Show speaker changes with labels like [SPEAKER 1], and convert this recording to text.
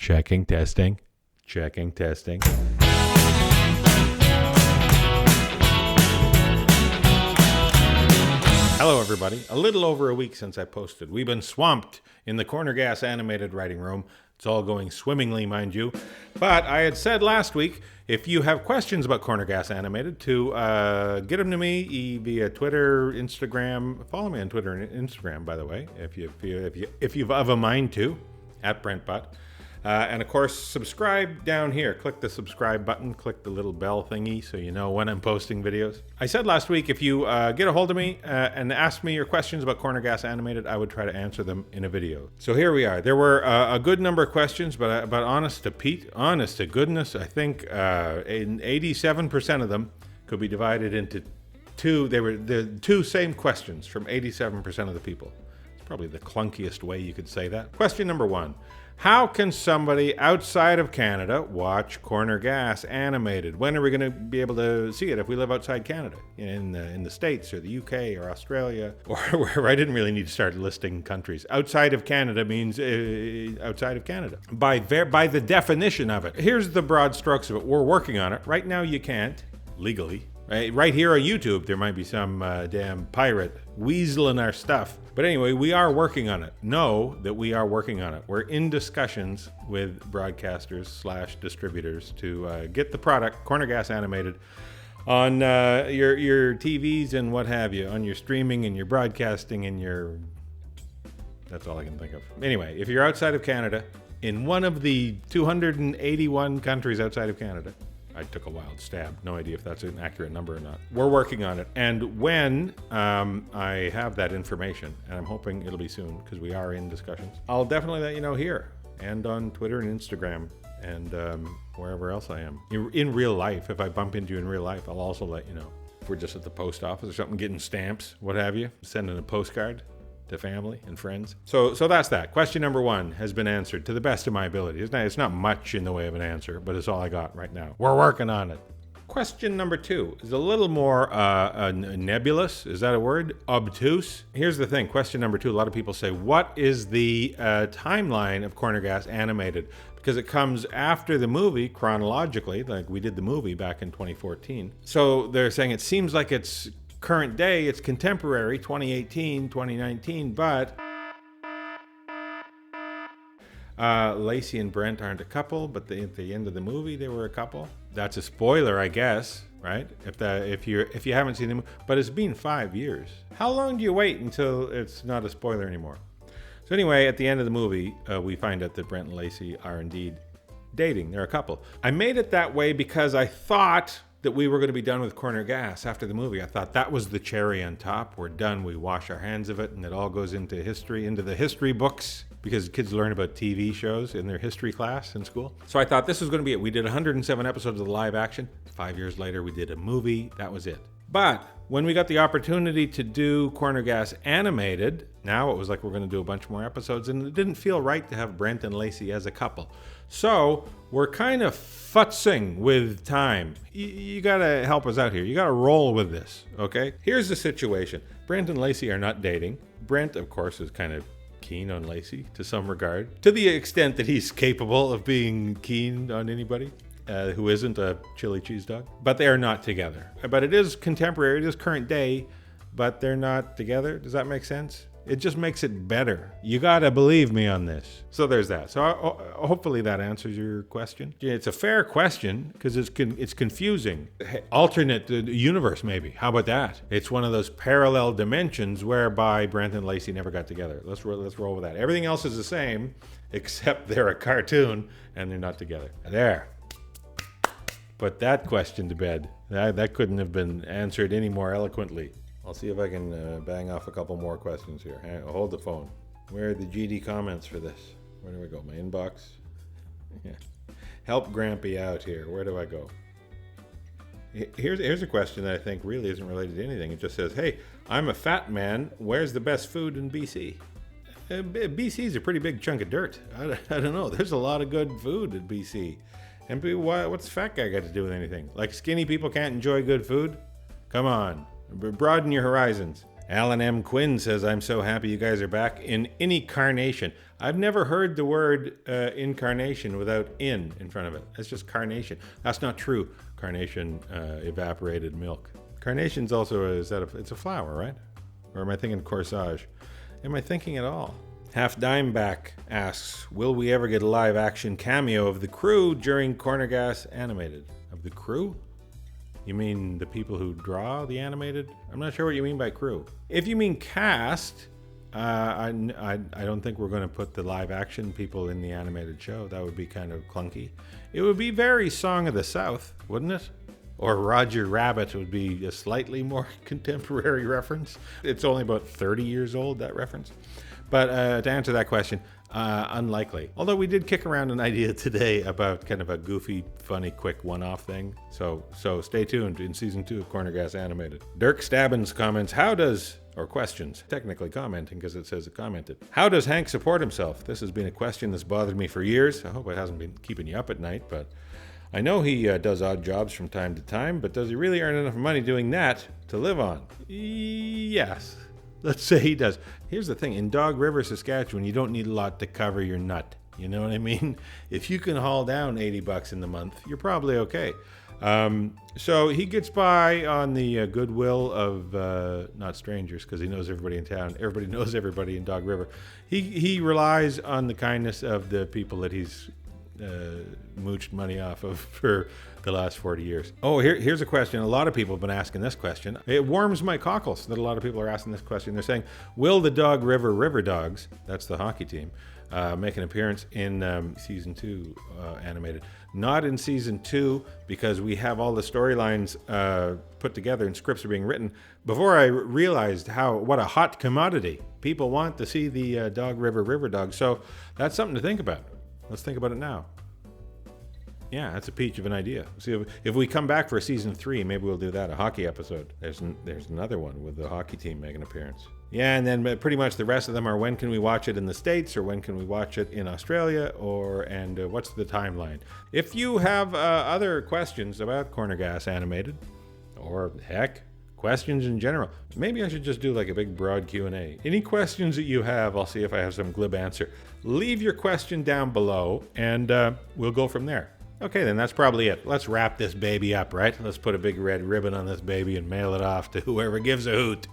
[SPEAKER 1] Checking, testing. Checking, testing. Hello, everybody. A little over a week since I posted. We've been swamped in the Corner Gas animated writing room. It's all going swimmingly, mind you. But I had said last week, if you have questions about Corner Gas Animated, to get them to me via Twitter, Instagram. Follow me on Twitter and Instagram, by the way, if you've of a mind to, at Brent Butt. And of course, subscribe down here. Click the subscribe button, click the little bell thingy so you know when I'm posting videos. I said last week, if you get a hold of me and ask me your questions about Corner Gas Animated, I would try to answer them in a video. So here we are. There were a good number of questions, but honest to goodness, I think 87% of them could be divided into two. They were the two same questions from 87% of the people. It's probably the clunkiest way you could say that. Question number one. How can somebody outside of Canada watch Corner Gas Animated? When are we going to be able to see it if we live outside Canada? In the States or the UK or Australia or where I didn't really need to start listing countries. Outside of Canada means outside of Canada. By the definition of it. Here's the broad strokes of it. We're working on it. Right now you can't, legally. Right here on YouTube, there might be some damn pirate weaseling our stuff. But anyway, we are working on it. Know that we are working on it. We're in discussions with broadcasters / distributors to get the product, Corner Gas Animated, on your TVs and what have you, on your streaming and your broadcasting and your... That's all I can think of. Anyway, if you're outside of Canada, in one of the 281 countries outside of Canada, I took a wild stab. No idea if that's an accurate number or not. We're working on it. And when I have that information, and I'm hoping it'll be soon because we are in discussions, I'll definitely let you know here and on Twitter and Instagram and wherever else I am. In real life, if I bump into you in real life, I'll also let you know. If we're just at the post office or something, getting stamps, what have you, sending a postcard to family and friends. So that's that. Question number one has been answered to the best of my ability. It's not much in the way of an answer, but it's all I got right now. We're working on it. Question number two is a little more nebulous. Is that a word? Obtuse. Here's the thing. Question number two, a lot of people say, what is the timeline of Corner Gas Animated? Because it comes after the movie chronologically, like we did the movie back in 2014. So they're saying it seems like it's current day, it's contemporary, 2018, 2019, but Lacey and Brent aren't a couple, but at the end of the movie, they were a couple. That's a spoiler, I guess, right? If you haven't seen the movie, but it's been 5 years. How long do you wait until it's not a spoiler anymore? So anyway, at the end of the movie, we find out that Brent and Lacey are indeed dating. They're a couple. I made it that way because I thought that we were going to be done with Corner Gas after the movie. I thought that was the cherry on top. We're done. We wash our hands of it, and it all goes into history, into the history books, because kids learn about TV shows in their history class in school. So I thought this was going to be it. We did 107 episodes of the live action. 5 years later, we did a movie. That was it. But when we got the opportunity to do Corner Gas Animated, now it was like we're going to do a bunch more episodes, and it didn't feel right to have Brent and Lacey as a couple. So we're kind of futzing with time. You got to help us out here. You got to roll with this, okay? Here's the situation. Brent and Lacey are not dating. Brent, of course, is kind of keen on Lacey to some regard, to the extent that he's capable of being keen on anybody who isn't a chili cheese dog. But they are not together. But it is contemporary, it is current day, but they're not together. Does that make sense? It just makes it better. You gotta believe me on this. So there's that. So hopefully that answers your question. It's a fair question because it's confusing. Alternate universe, maybe. How about that? It's one of those parallel dimensions whereby Brent and Lacey never got together. Let's roll with that. Everything else is the same except they're a cartoon and they're not together. There. Put that question to bed. That couldn't have been answered any more eloquently. I'll see if I can bang off a couple more questions here. Hold the phone. Where are the GD comments for this? Where do I go? My inbox? Yeah. Help Grampy out here. Where do I go? Here's a question that I think really isn't related to anything. It just says, hey, I'm a fat man. Where's the best food in BC? BC's a pretty big chunk of dirt. I don't know. There's a lot of good food in BC. And what's fat guy got to do with anything? Like skinny people can't enjoy good food? Come on. Broaden your horizons. Alan M. Quinn says, I'm so happy you guys are back in any carnation. I've never heard the word incarnation without in front of it. It's just carnation. That's not true. Carnation, evaporated milk. Carnation's also, it's a flower, right? Or am I thinking corsage? Am I thinking at all? Half Dimeback asks, will we ever get a live action cameo of the crew during Corner Gas Animated? Of the crew? You mean the people who draw the animated? I'm not sure what you mean by crew. If you mean cast, I don't think we're going to put the live action people in the animated show. That would be kind of clunky. It would be very Song of the South, wouldn't it? Or Roger Rabbit would be a slightly more contemporary reference. It's only about 30 years old, that reference. But to answer that question, unlikely. Although we did kick around an idea today about kind of a goofy, funny, quick one-off thing. So stay tuned in season 2 of Corner Gas Animated. Dirk Stabbins comments, questions, technically commenting because it says it commented. How does Hank support himself? This has been a question that's bothered me for years. I hope it hasn't been keeping you up at night, but I know he does odd jobs from time to time, but does he really earn enough money doing that to live on? Yes. Let's say he does. Here's the thing. In Dog River, Saskatchewan, you don't need a lot to cover your nut. You know what I mean? If you can haul down $80 in the month, you're probably okay. So he gets by on the goodwill of not strangers, because he knows everybody in town. Everybody knows everybody in Dog River. He relies on the kindness of the people that he's mooched money off of for the last 40 years. Oh, here's a question. A lot of people have been asking this question. It warms my cockles that a lot of people are asking this question. They're saying, will the Dog River River Dogs, that's the hockey team, make an appearance in season 2 animated? Not in season 2, because we have all the storylines put together and scripts are being written. Before I realized what a hot commodity. People want to see the Dog River River Dogs. So that's something to think about. Let's think about it now. Yeah, that's a peach of an idea. See, if we come back for season 3, maybe we'll do that, a hockey episode. There's another one with the hockey team making an appearance. Yeah, and then pretty much the rest of them are when can we watch it in the States, or when can we watch it in Australia, and what's the timeline? If you have other questions about Corner Gas Animated, or heck, questions in general, maybe I should just do like a big broad Q&A. Any questions that you have, I'll see if I have some glib answer. Leave your question down below, and we'll go from there. Okay, then that's probably it. Let's wrap this baby up, right? Let's put a big red ribbon on this baby and mail it off to whoever gives a hoot.